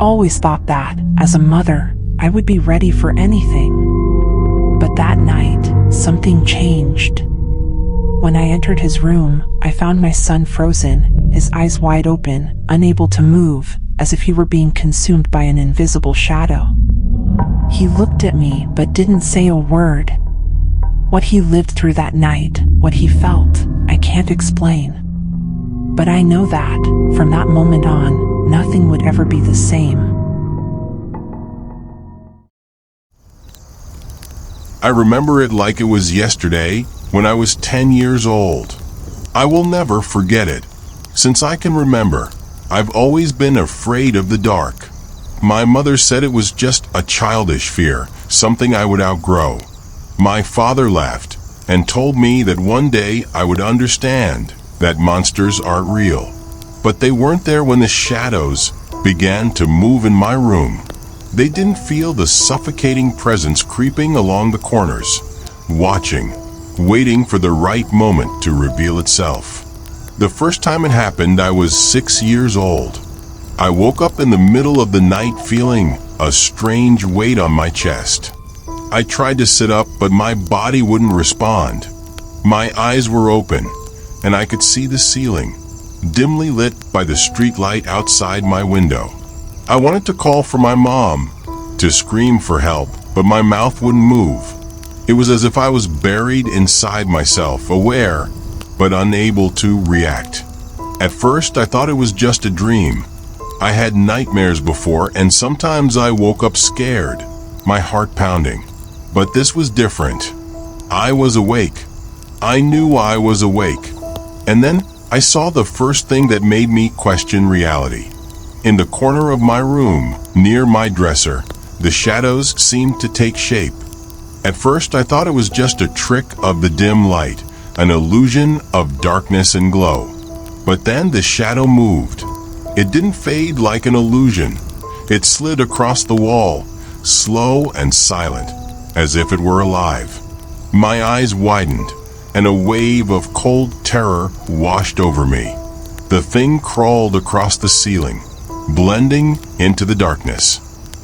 always thought that, as a mother, I would be ready for anything. But that night, something changed. When I entered his room, I found my son frozen, his eyes wide open, unable to move, as if he were being consumed by an invisible shadow. He looked at me but didn't say a word. What he lived through that night, what he felt, I can't explain. But I know that, from that moment on, nothing would ever be the same. I remember it like it was yesterday, when I was 10 years old. I will never forget it. Since I can remember, I've always been afraid of the dark. My mother said it was just a childish fear, something I would outgrow. My father laughed and told me that one day I would understand that monsters aren't real. But they weren't there when the shadows began to move in my room. They didn't feel the suffocating presence creeping along the corners, watching, waiting for the right moment to reveal itself. The first time it happened, I was 6 years old. I woke up in the middle of the night feeling a strange weight on my chest. I tried to sit up, but my body wouldn't respond. My eyes were open, and I could see the ceiling, dimly lit by the street light outside my window. I wanted to call for my mom, to scream for help, but my mouth wouldn't move. It was as if I was buried inside myself, aware, but unable to react. At first, I thought it was just a dream. I had nightmares before, and sometimes I woke up scared, my heart pounding. But this was different. I was awake. I knew I was awake. And then I saw the first thing that made me question reality. In the corner of my room, near my dresser, the shadows seemed to take shape. At first, I thought it was just a trick of the dim light, an illusion of darkness and glow. But then the shadow moved. It didn't fade like an illusion. It slid across the wall, slow and silent, as if it were alive. My eyes widened, and a wave of cold terror washed over me. The thing crawled across the ceiling, blending into the darkness.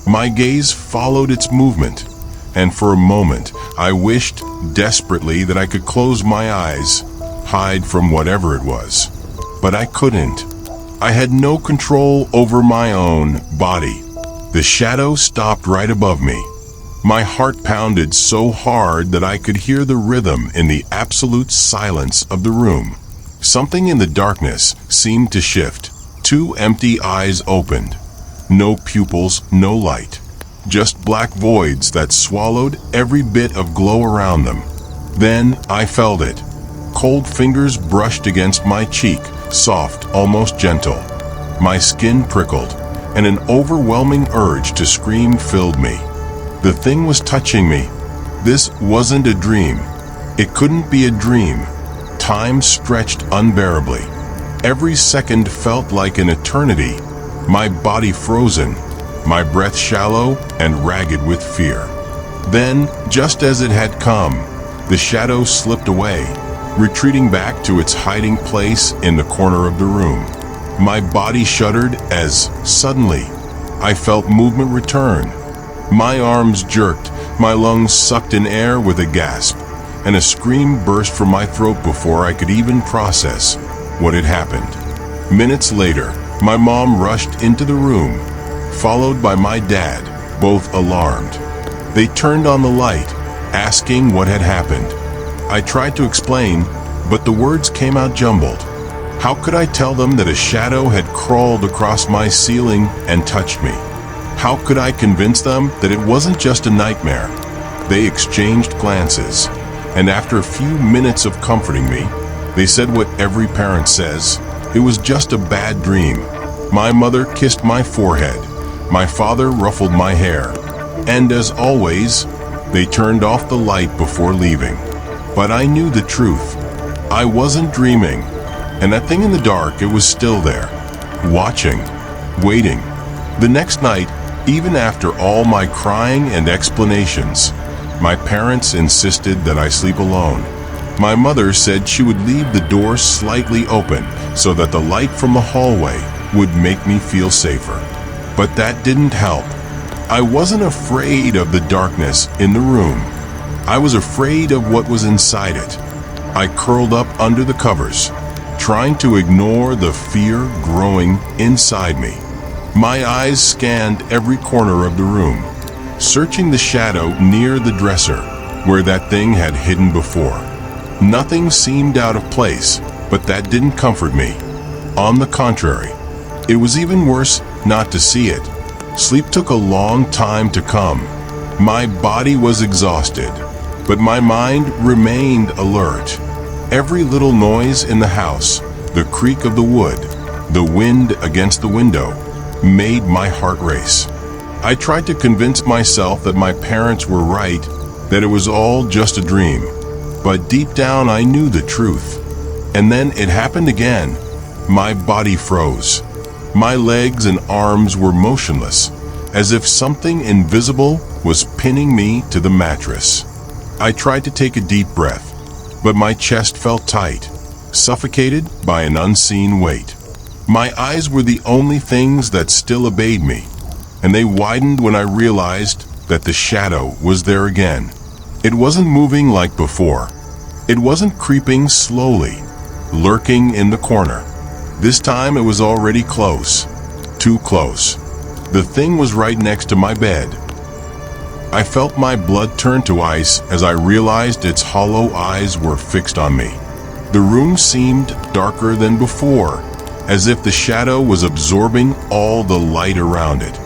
My gaze followed its movement, and for a moment I wished desperately that I could close my eyes, hide from whatever it was. But I couldn't. I had no control over my own body. The shadow stopped right above me. My heart pounded so hard that I could hear the rhythm in the absolute silence of the room. Something in the darkness seemed to shift. 2 empty eyes opened. No pupils, no light. Just black voids that swallowed every bit of glow around them. Then I felt it. Cold fingers brushed against my cheek, soft, almost gentle. My skin prickled, and an overwhelming urge to scream filled me. The thing was touching me. This wasn't a dream. It couldn't be a dream. Time stretched unbearably. Every second felt like an eternity. My body frozen, my breath shallow and ragged with fear. Then, just as it had come, the shadow slipped away, retreating back to its hiding place in the corner of the room. My body shuddered as, suddenly, I felt movement return. My arms jerked, my lungs sucked in air with a gasp, and a scream burst from my throat before I could even process what had happened. Minutes later, my mom rushed into the room, followed by my dad, both alarmed. They turned on the light, asking what had happened. I tried to explain, but the words came out jumbled. How could I tell them that a shadow had crawled across my ceiling and touched me? How could I convince them that it wasn't just a nightmare? They exchanged glances, and after a few minutes of comforting me, they said what every parent says: it was just a bad dream. My mother kissed my forehead, my father ruffled my hair, and as always, they turned off the light before leaving. But I knew the truth. I wasn't dreaming, and that thing in the dark, it was still there, watching, waiting. The next night, even after all my crying and explanations, my parents insisted that I sleep alone. My mother said she would leave the door slightly open so that the light from the hallway would make me feel safer. But that didn't help. I wasn't afraid of the darkness in the room. I was afraid of what was inside it. I curled up under the covers, trying to ignore the fear growing inside me. My eyes scanned every corner of the room, searching the shadow near the dresser where that thing had hidden before. Nothing seemed out of place, but that didn't comfort me. On the contrary, it was even worse not to see it. Sleep took a long time to come. My body was exhausted, but my mind remained alert. Every little noise in the house, the creak of the wood, the wind against the window, made my heart race. I tried to convince myself that my parents were right, that it was all just a dream. But deep down I knew the truth. And then it happened again. My body froze. My legs and arms were motionless, as if something invisible was pinning me to the mattress. I tried to take a deep breath, but my chest felt tight, suffocated by an unseen weight. My eyes were the only things that still obeyed me, and they widened when I realized that the shadow was there again. It wasn't moving like before. It wasn't creeping slowly, lurking in the corner. This time it was already close, too close. The thing was right next to my bed. I felt my blood turn to ice as I realized its hollow eyes were fixed on me. The room seemed darker than before, as if the shadow was absorbing all the light around it.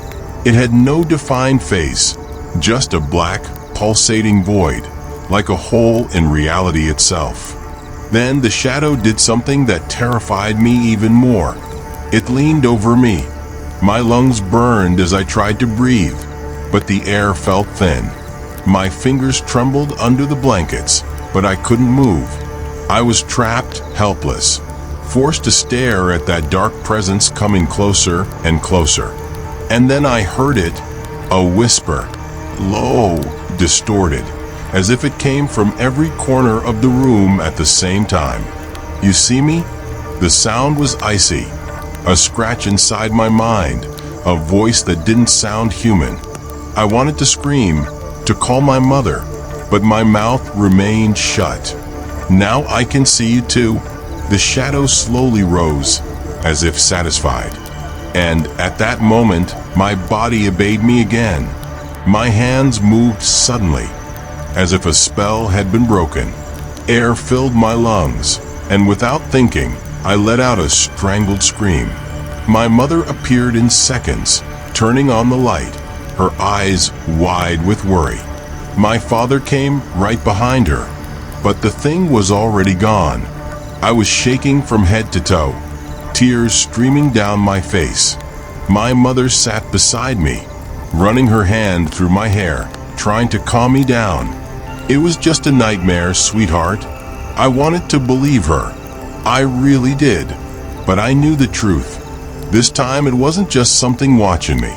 It had no defined face, just a black, pulsating void, like a hole in reality itself. Then the shadow did something that terrified me even more. It leaned over me. My lungs burned as I tried to breathe, but the air felt thin. My fingers trembled under the blankets, but I couldn't move. I was trapped, helpless, forced to stare at that dark presence coming closer and closer. And then I heard it, a whisper, low, distorted, as if it came from every corner of the room at the same time. You see me? The sound was icy, a scratch inside my mind, a voice that didn't sound human. I wanted to scream, to call my mother, but my mouth remained shut. Now I can see you too. The shadow slowly rose, as if satisfied. And at that moment, my body obeyed me again. My hands moved suddenly, as if a spell had been broken. Air filled my lungs, and without thinking, I let out a strangled scream. My mother appeared in seconds, turning on the light, her eyes wide with worry. My father came right behind her, but the thing was already gone. I was shaking from head to toe, tears streaming down my face. My mother sat beside me, running her hand through my hair, trying to calm me down. It was just a nightmare, sweetheart. I wanted to believe her. I really did. But I knew the truth. This time it wasn't just something watching me.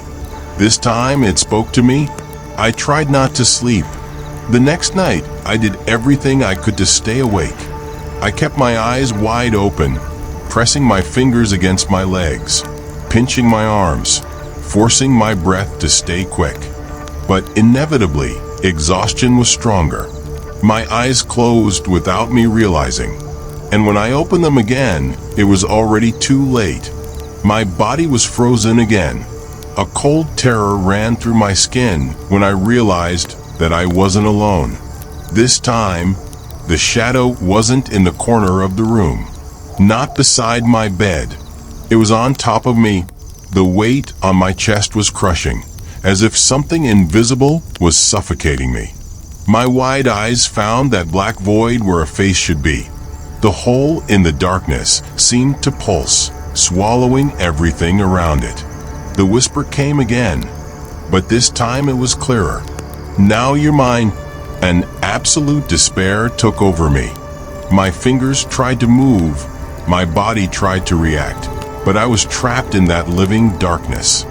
This time it spoke to me. I tried not to sleep. The next night, I did everything I could to stay awake. I kept my eyes wide open, pressing my fingers against my legs, pinching my arms, forcing my breath to stay quick. But inevitably, exhaustion was stronger. My eyes closed without me realizing, and when I opened them again, it was already too late. My body was frozen again. A cold terror ran through my skin when I realized that I wasn't alone. This time, the shadow wasn't in the corner of the room, not beside my bed. It was on top of me. The weight on my chest was crushing, as if something invisible was suffocating me. My wide eyes found that black void where a face should be. The hole in the darkness seemed to pulse, swallowing everything around it. The whisper came again, but this time it was clearer. Now you're mine. An absolute despair took over me. My fingers tried to move, my body tried to react, but I was trapped in that living darkness.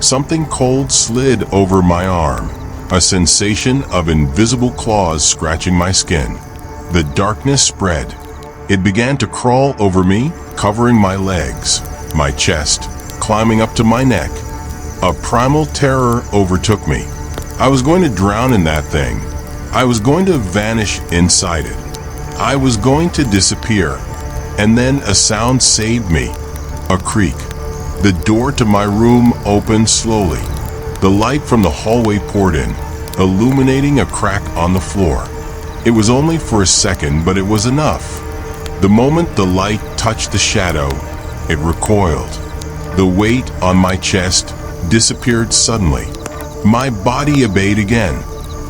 Something cold slid over my arm, a sensation of invisible claws scratching my skin. The darkness spread. It began to crawl over me, covering my legs, my chest, climbing up to my neck. A primal terror overtook me. I was going to drown in that thing. I was going to vanish inside it. I was going to disappear. And then a sound saved me. A creak. The door to my room opened slowly. The light from the hallway poured in, illuminating a crack on the floor. It was only for a second, but it was enough. The moment the light touched the shadow, it recoiled. The weight on my chest disappeared suddenly. My body obeyed again.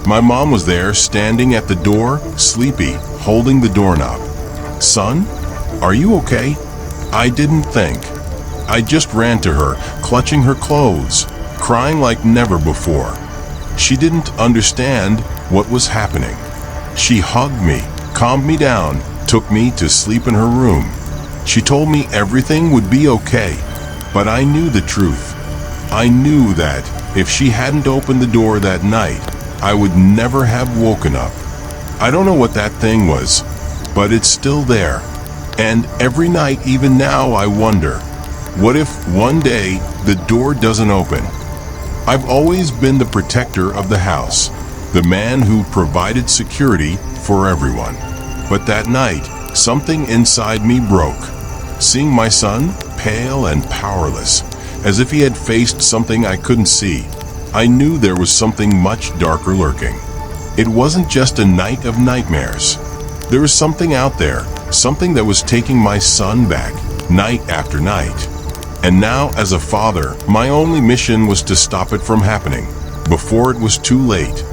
My mom was there, standing at the door, sleepy, holding the doorknob. "Son, are you okay?" I didn't think. I just ran to her, clutching her clothes, crying like never before. She didn't understand what was happening. She hugged me, calmed me down, took me to sleep in her room. She told me everything would be okay, but I knew the truth. I knew that if she hadn't opened the door that night, I would never have woken up. I don't know what that thing was, but it's still there. And every night, even now, I wonder, what if one day the door doesn't open? I've always been the protector of the house, the man who provided security for everyone. But that night, something inside me broke. Seeing my son, pale and powerless, as if he had faced something I couldn't see, I knew there was something much darker lurking. It wasn't just a night of nightmares. There was something out there, something that was taking my son back, night after night. And now, as a father, my only mission was to stop it from happening, before it was too late.